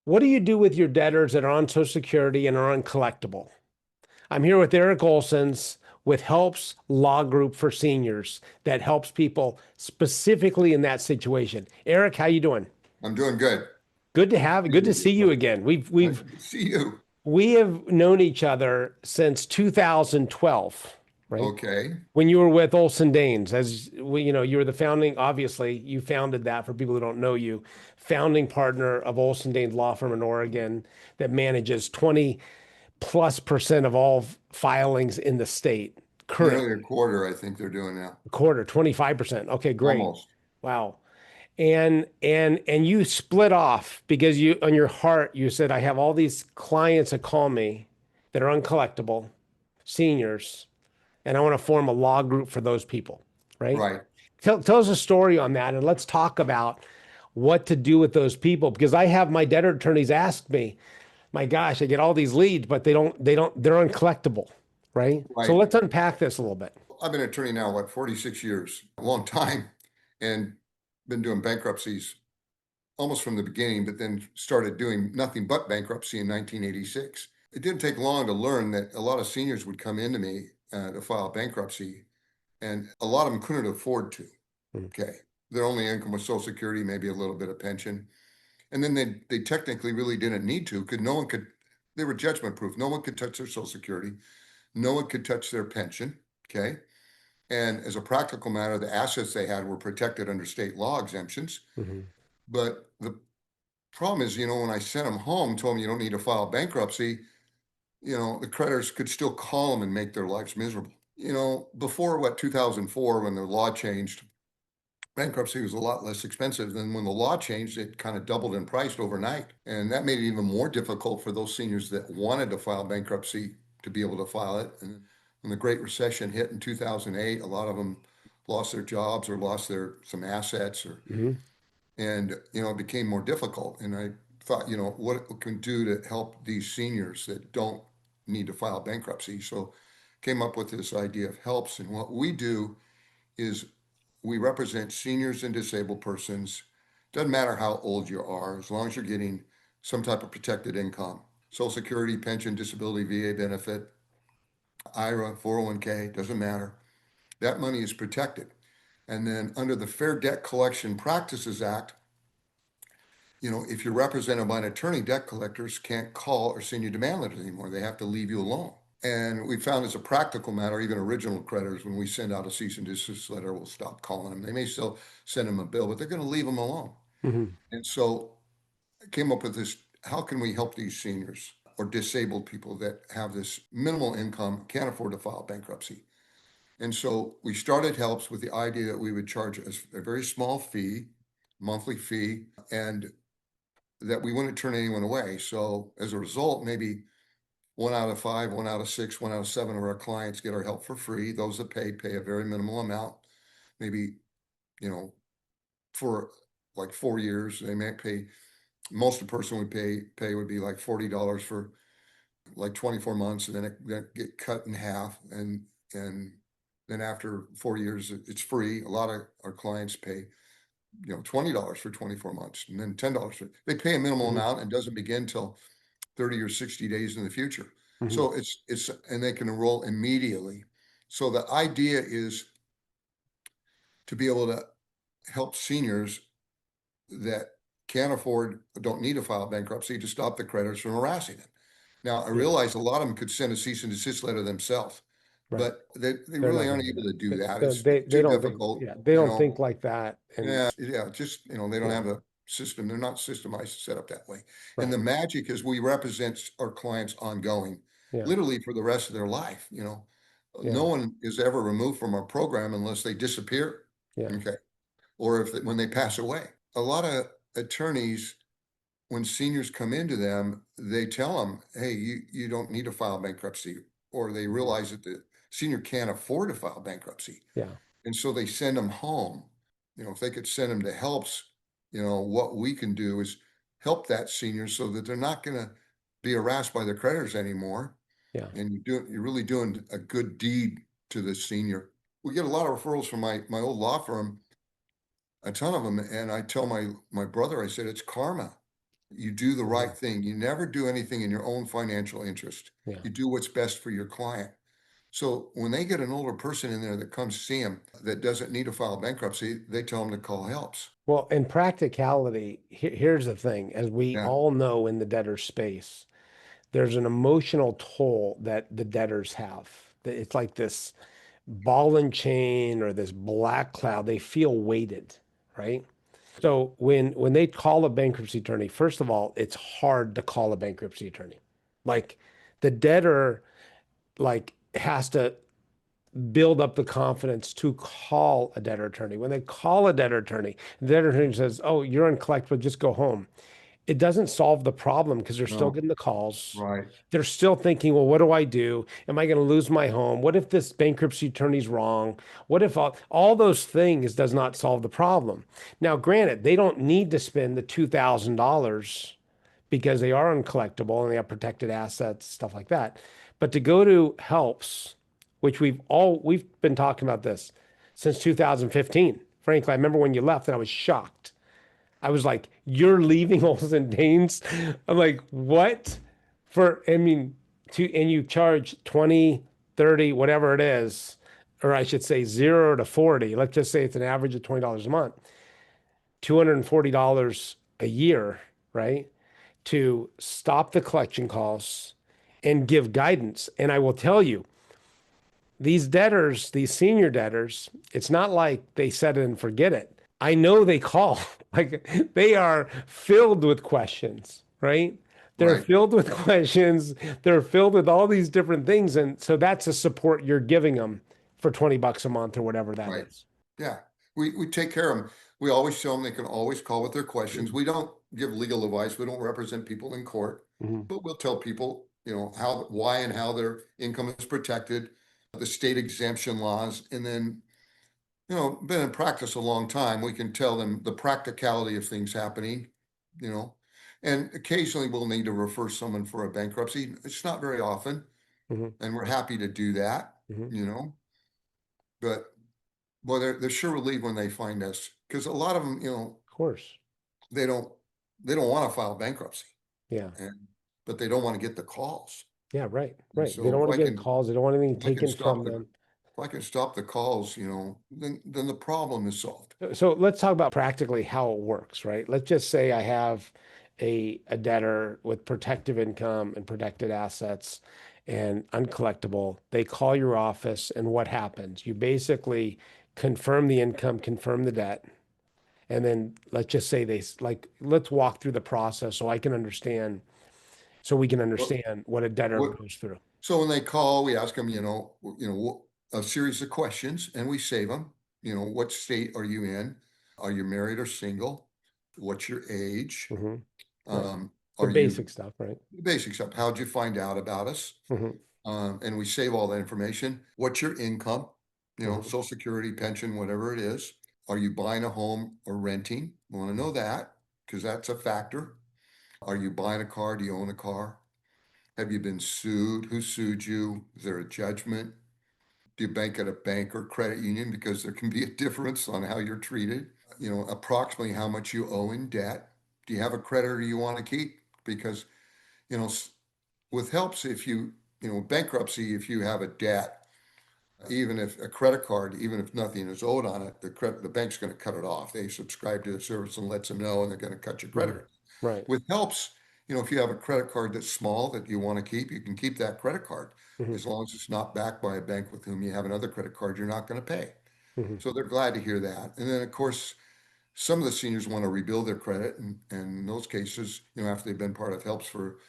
What do you do with your debtors that are on Social Security and are uncollectible? I'm here with Eric Olsen's with Helps Law Group for Seniors that helps people specifically in that situation. Eric, how you doing? I'm doing good. Good to see you again. Nice to see you. We have known each other since 2012, right? Okay. When you were with Olsen Danes, as we, you were the founding, obviously, you founded that for people who don't know you, founding partner of Olsen Danes Law Firm in Oregon that manages 20+% of all filings in the state Nearly a currently. quarter, I think they're doing now. A quarter, 25%. Okay, great. Almost. Wow. And you split off because you on your heart you said I have all these clients that call me that are uncollectible, seniors, and I want to form a law group for those people, right? Right. Tell us a story on that and let's talk about what to do with those people because I have my debtor attorneys ask me, my gosh, I get all these leads, but they're uncollectible, right? So Right. let's unpack this a little bit. I've been an attorney now, 46 years, a long time, and been doing bankruptcies almost from the beginning, but then started doing nothing but bankruptcy in 1986. It didn't take long to learn that a lot of seniors would come into me to file bankruptcy, and a lot of them couldn't afford to. Mm. Okay. Their only income was Social Security, maybe a little bit of pension. And then they technically really didn't need to because no one could, they were judgment proof. No one could touch their Social Security. No one could touch their pension. Okay. And as a practical matter, the assets they had were protected under state law exemptions. Mhm. But the problem is, when I sent them home, told them you don't need to file bankruptcy, the creditors could still call them and make their lives miserable. Before 2004, when the law changed, bankruptcy was a lot less expensive. Than when the law changed, it kind of doubled in price overnight. And that made it even more difficult for those seniors that wanted to file bankruptcy to be able to file it. And when the Great Recession hit in 2008, a lot of them lost their jobs or lost some assets Mhm. and it became more difficult. And I thought, what it can do to help these seniors that don't need to file bankruptcy. So came up with this idea of helps. And what we do is we represent seniors and disabled persons. Doesn't matter how old you are, as long as you're getting some type of protected income. Social Security, pension, disability, VA benefit, IRA, 401k, doesn't matter. That money is protected. And then under the Fair Debt Collection Practices Act, if you're represented by an attorney, debt collectors can't call or send you demand letters anymore. They have to leave you alone. And we found as a practical matter, even original creditors, when we send out a cease and desist letter, we'll stop calling them. They may still send them a bill, but they're going to leave them alone. Mhm. And so I came up with this, how can we help these seniors or disabled people that have this minimal income, can't afford to file bankruptcy? And so we started helps with the idea that we would charge a very small fee, monthly fee, and that we wouldn't turn anyone away. So as a result, maybe 1 out of 5, 1 out of 6, 1 out of 7 of our clients get our help for free. Those that pay a very minimal amount. Maybe, you know, for like 4 years, they may pay. Most of the person would pay would be like $40 for like 24 months, and then it get cut in half, and then after 4 years, it's free. A lot of our clients pay $20 for 24 months, and then $10 for. They pay a minimal Mhm. amount and doesn't begin till 30 or 60 days in the future. Mhm. So it's and they can enroll immediately. So the idea is to be able to help seniors that can't afford, don't need to file bankruptcy to stop the creditors from harassing them. Now, I Yeah, realize a lot of them could send a cease and desist letter themselves, right. but they They're really not going aren't to do able that. to do They, that. they, It's they too they don't think, difficult, yeah, they don't think like that. And yeah, just, they don't yeah, have a system. They're not systemized set up that way. And right. the magic is we represent our clients ongoing, Yeah, literally for the rest of their life. yeah, No one is ever removed from our program unless they disappear. yeah. Okay. Or when they pass away. A lot of attorneys, when seniors come into them, they tell them, hey, you don't need to file bankruptcy, or they Mhm. realize that the senior can't afford to file bankruptcy. Yeah, And so they send them home. If they could send them to helps, what we can do is help that senior so that they're not going to be harassed by their creditors anymore. yeah. And you're really doing a good deed to the senior. We get a lot of referrals from my old law firm, a ton of them. And I tell my brother, I said, it's karma. You do the Mhm. right thing. You never do anything in your own financial interest. Yeah. You do what's best for your client. So when they get an older person in there that comes see them that doesn't need to file bankruptcy, they tell them to call helps. Well, in practicality, here's the thing, as we Yeah. all know in the debtor space, there's an emotional toll that the debtors have. It's like this ball and chain or this black cloud. They feel weighted, right? So when they call a bankruptcy attorney, first of all, it's hard to call a bankruptcy attorney. Like the debtor like has to build up the confidence to call a debtor attorney. When they call a debtor attorney, the debtor attorney says, "Oh, you're uncollectible, just go home." It doesn't solve the problem because they're still No. getting the calls. Right. They're still thinking, well, what do I do? Am I going to lose my home? What if this bankruptcy attorney's wrong? What if all those things does not solve the problem? Now, granted, they don't need to spend the $2,000 because they are uncollectible and they have protected assets, stuff like that. But to go to helps, which we've been talking about this since 2015. Frankly, I remember when you left and I was shocked. I was like, "You're leaving Olsen Danes?" I'm like, "What?" I mean, and you charge 20, 30, whatever it is, or I should say 0 to 40. Let's just say it's an average of $20 a month, $240 a year, right? To stop the collection costs and give guidance. And I will tell you, these debtors, these senior debtors, it's not like they set it and forget it. I know they call, like they are filled with questions, right? They're Right. filled with questions. They're filled with all these different things. And so that's a support you're giving them for 20 bucks a month or whatever that Right. is. Yeah. We take care of them. We always show them they can always call with their questions. We don't give legal advice. We don't represent people in court, Mhm. but we'll tell people, how, why and how their income is protected, the state exemption laws, and then, been in practice a long time. We can tell them the practicality of things happening, you know, and occasionally we'll need to refer someone for a bankruptcy. It's not very often, Mhm. and we're happy to do that, Mhm. you know, but well, they're sure relieved when they find us because a lot of them, Of course. they don't they don't want to file bankruptcy, Yeah. and but they don't want to get the calls. Yeah. Right. And Right. They so don't if want to I get can calls. They don't want anything if I can taken stop from the them. if I can stop the calls, then the problem is solved. So let's talk about practically how it works, right? Let's just say I have a debtor with protective income and protected assets and uncollectible. They call your office, and what happens? You basically confirm the income, confirm the debt, and then let's just say let's walk through the process so I can understand, so we can What understand what a debtor what goes through. so when they call, we ask them, a series of questions, and we save them. What state are you in? Are you married or single? What's your age? Hmm. Right. Um, The are you basic stuff, right? basic stuff? How'd you find out about us? Hmm. And we save all that information. What's your income? Hmm. Social security, pension, whatever it is. Are you buying a home or renting? We want to know that because that's a factor. Are you buying a car? Do you own a car? Have you been sued? Who sued you? Is there a judgment? Do you bank at a bank or credit union? Because there can be a difference on how you're treated. Approximately how much you owe in debt. Do you have a creditor you want to keep? Because, you know, with helps, if bankruptcy, if you have a debt, even if a credit card, even if nothing is owed on it, the bank's going to cut it off. They subscribe to the service and lets them know, and they're going to cut your Hmm. credit. Right. With helps, if you have a credit card that's small that you want to keep, you can keep that credit card Hmm. as long as it's not backed by a bank with whom you have another credit card you're not going to pay. Hmm. So they're glad to hear that. And then, of course, some of the seniors want to rebuild their credit, and in those cases, after they've been part of helps for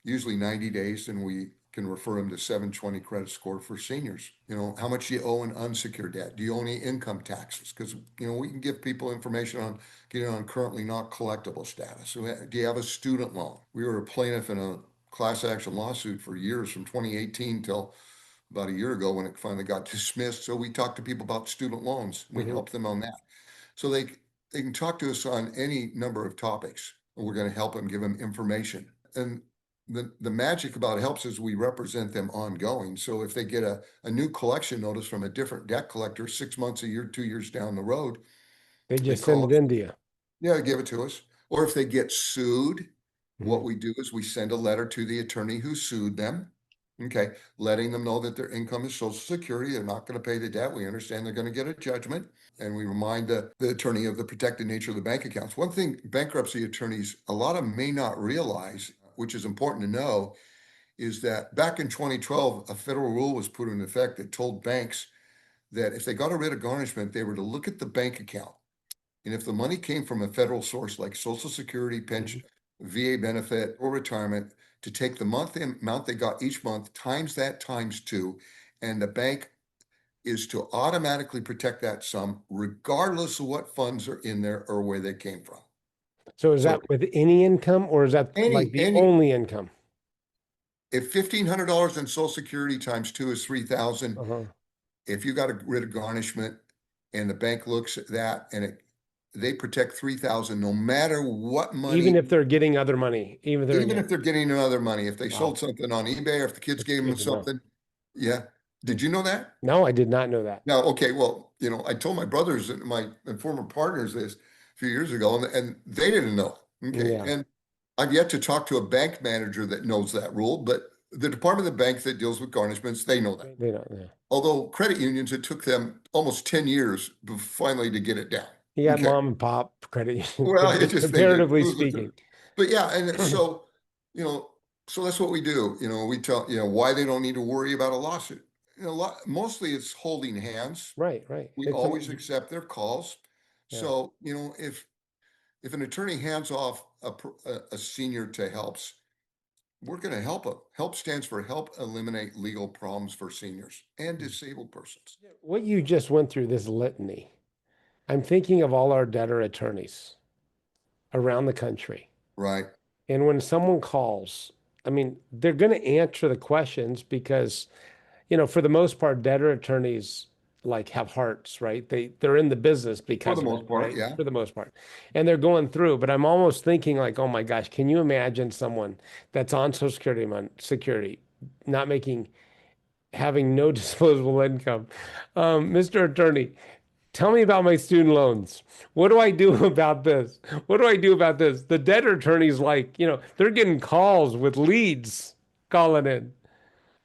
usually 90 days, and we can refer them to 720 credit score for seniors. How much do you owe in unsecured debt? Do you owe any income taxes? Because, we can give people information on getting on currently not collectible status. So, do you have a student loan? We were a plaintiff in a class action lawsuit for years from 2018 till about a year ago when it finally got dismissed. So we talked to people about student loans. We Hmm. helped them on that. So they can talk to us on any number of topics. We're going to help them, give them information. And the magic about helps is we represent them ongoing. So if they get a new collection notice from a different debt collector 6 months, a year, 2 years down the road, They they just send call it us. into you. Yeah, give it to us. Or if they get sued, What Mhm. we do is we send a letter to the attorney who sued them, okay, letting them know that their income is Social Security. They're not going to pay the debt. We understand they're going to get a judgment. And we remind the attorney of the protected nature of the bank accounts. One thing bankruptcy attorneys, a lot of them may not realize, which is important to know, is that back in 2012, a federal rule was put in effect that told banks that if they got a writ of garnishment, they were to look at the bank account. And if the money came from a federal source like Social Security, pension, Mhm. VA benefit, or retirement, to take the monthly amount they got each month, times that times two, and the bank is to automatically protect that sum, regardless of what funds are in there or where they came from. So is So that with any income or is that like the any only income? if $1,500 in Social Security times two is 3,000, Uh-huh. if you got a writ of garnishment and the bank looks at that and they protect 3,000 no matter what Even money. if they're getting other money, even if they're Even getting, if they're getting another money, if they sold wow, something on eBay or if the kids that's gave them good to know. something. Yeah. Hmm. Did you know that? No, I did not know that. Now, okay, well, I told my brothers and my and former partners this a few years ago, and they didn't know. Okay. Yeah, And I've yet to talk to a bank manager that knows that rule, but the Department of the Bank that deals with garnishments, they know that. they don't. Yeah. Although credit unions, it took them almost 10 years finally to get it down. You got Okay. mom and pop credit Well, it's just they did comparatively move it speaking. through. But yeah, and so, you know, so that's what we do. We tell, why they don't need to worry about a lawsuit. Mostly it's holding hands. Right, right. We It's always accept their calls. yeah. So, if an attorney hands off a senior to helps, we're going to help them. Help stands for help eliminate legal problems for seniors and disabled persons. What you just went through this litany, I'm thinking of all our debtor attorneys around the country. Right. And when someone calls, I mean, they're going to answer the questions because, for the most part, debtor attorneys like have hearts, right? They're in the business For because the of it, most part, right? yeah. For the most part. And they're going through, but I'm almost thinking like, oh my gosh, can you imagine someone that's on Social Security, not making, having no disposable income? Mr. Attorney, tell me about my student loans. What do I do about this? What do I do about this? The debtor attorney's like, they're getting calls with leads calling in.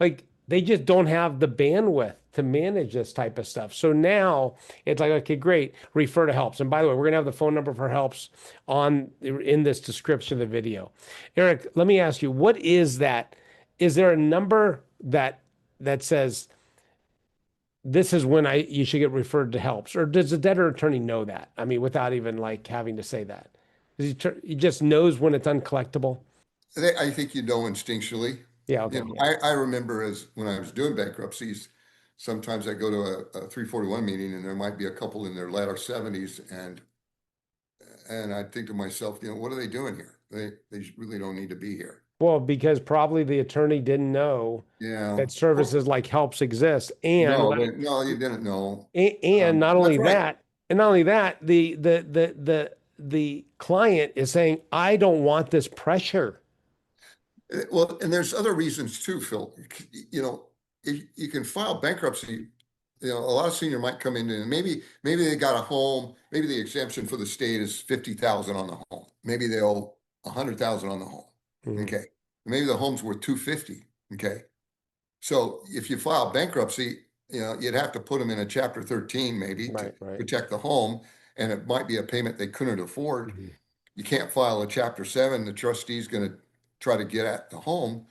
Like they just don't have the bandwidth to manage this type of stuff. So now it's like, okay, great, refer to helps. And by the way, we're gonna have the phone number for helps on in this description of the video. Eric, let me ask you, what is that? Is there a number that says this is when you should get referred to helps, or does the debtor attorney know that? I mean, without even like having to say that, he just knows when it's uncollectible. I think instinctually. Yeah. Okay. Yeah. I remember as when I was doing bankruptcies, sometimes I go to a 341 meeting and there might be a couple in their latter 70s and I think to myself, what are they doing here? They really don't need to be here. Well, because probably the attorney didn't know Yeah. that services like helps exist, No, you didn't know. and not That's only right. that, the client is saying, I don't want this pressure. Well, and there's other reasons too, Phil. If you can file bankruptcy, a lot of senior might come in and maybe they got a home, maybe the exemption for the state is 50,000 on the home. Maybe they owe 100,000 on the home. Mhm. Okay. Maybe the home's worth 250. Okay. So if you file bankruptcy, you'd have to put them in a chapter 13 maybe to Right, right. protect the home, and it might be a payment they couldn't afford. Mhm. You can't file a chapter 7, the trustee's going to try to get at the home.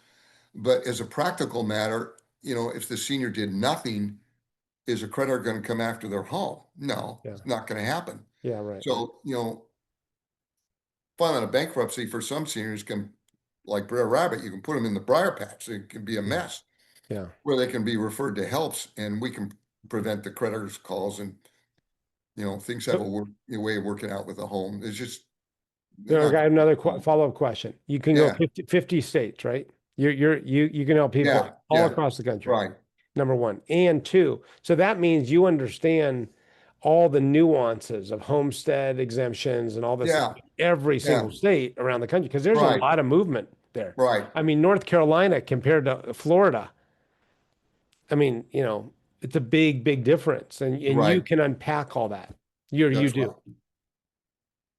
But as a practical matter, if the senior did nothing, is a creditor going to come after their home? No, Yeah, it's not going to happen. yeah, right, right. So, filing a bankruptcy for some seniors can, like Brer Rabbit, you can put them in the briar patch. It can be a Mhm. mess Yeah. where they can be referred to helps and we can prevent the creditors' calls and, things have a way of working out with the home. It's just, they're There, I not got going another to. follow-up question. You can go Yeah, 50 states, right? You can help people yeah, all yeah, across the country. right. Number one. And two, so that means you understand all the nuances of homestead exemptions and all this Yeah, every yeah, single state around the country because there's a right, lot of movement there. right, I mean, North Carolina compared to Florida, I mean, it's a big, big difference. And you right. can unpack all that. You That's right.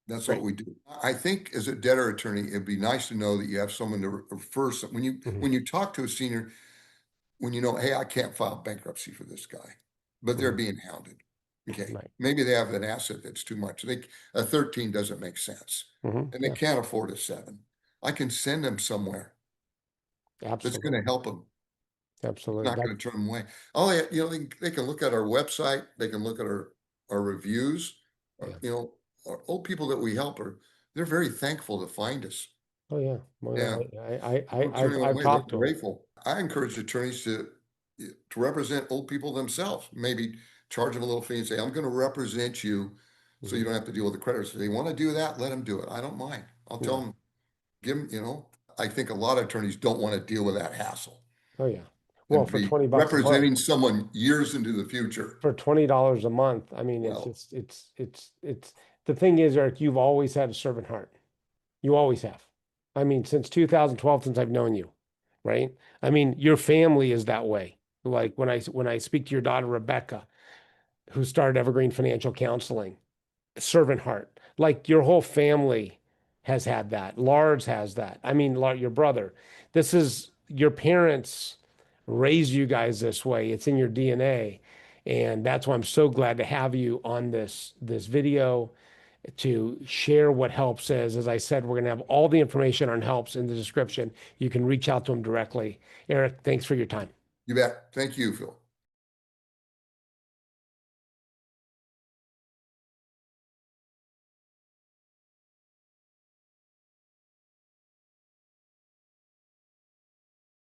do. That's what Right. we do. I think as a debtor attorney, it'd be nice to know that you have someone to refer Mhm. when you talk to a senior, when you know, hey, I can't file bankruptcy for this guy, but they're Mhm. being hounded. Okay. Right. Maybe they have an asset that's too much. A 13 doesn't make sense. And they Yeah, can't afford a 7. I can send them somewhere that's going to absolutely. help them. It's Absolutely. not That, going to turn them away. Oh, yeah, they can look at our website. They can look at our reviews. yeah. Our old people that we help they're very thankful to find us. Oh, yeah. Well, Yeah. yeah. Don't turn them I've away. They're talked to them. grateful. I encourage attorneys to represent old people themselves. Maybe charge them a little fee and say, I'm going to represent you so Mhm. you don't have to deal with the creditors. If they want to do that, let them do it. I don't mind. I'll tell Yeah. them, give them, I think a lot of attorneys don't want to deal with that hassle Oh, yeah. and Well, to for be 20 bucks a month, representing someone years into the future. for $20 a month, I mean, Well, it's the thing is, Eric, you've always had a servant heart. You always have. I mean, since 2012, since I've known you, right? I mean, your family is that way. Like when I speak to your daughter Rebecca, who started Evergreen Financial Counseling, servant heart. Like your whole family has had that. Lars has that. I mean, your brother. This is your parents raised you guys this way. It's in your DNA. And that's why I'm so glad to have you on this video to share what helps is. As I said, we're going to have all the information on helps in the description. You can reach out to them directly. Eric, thanks for your time. you bet. Thank you, Phil.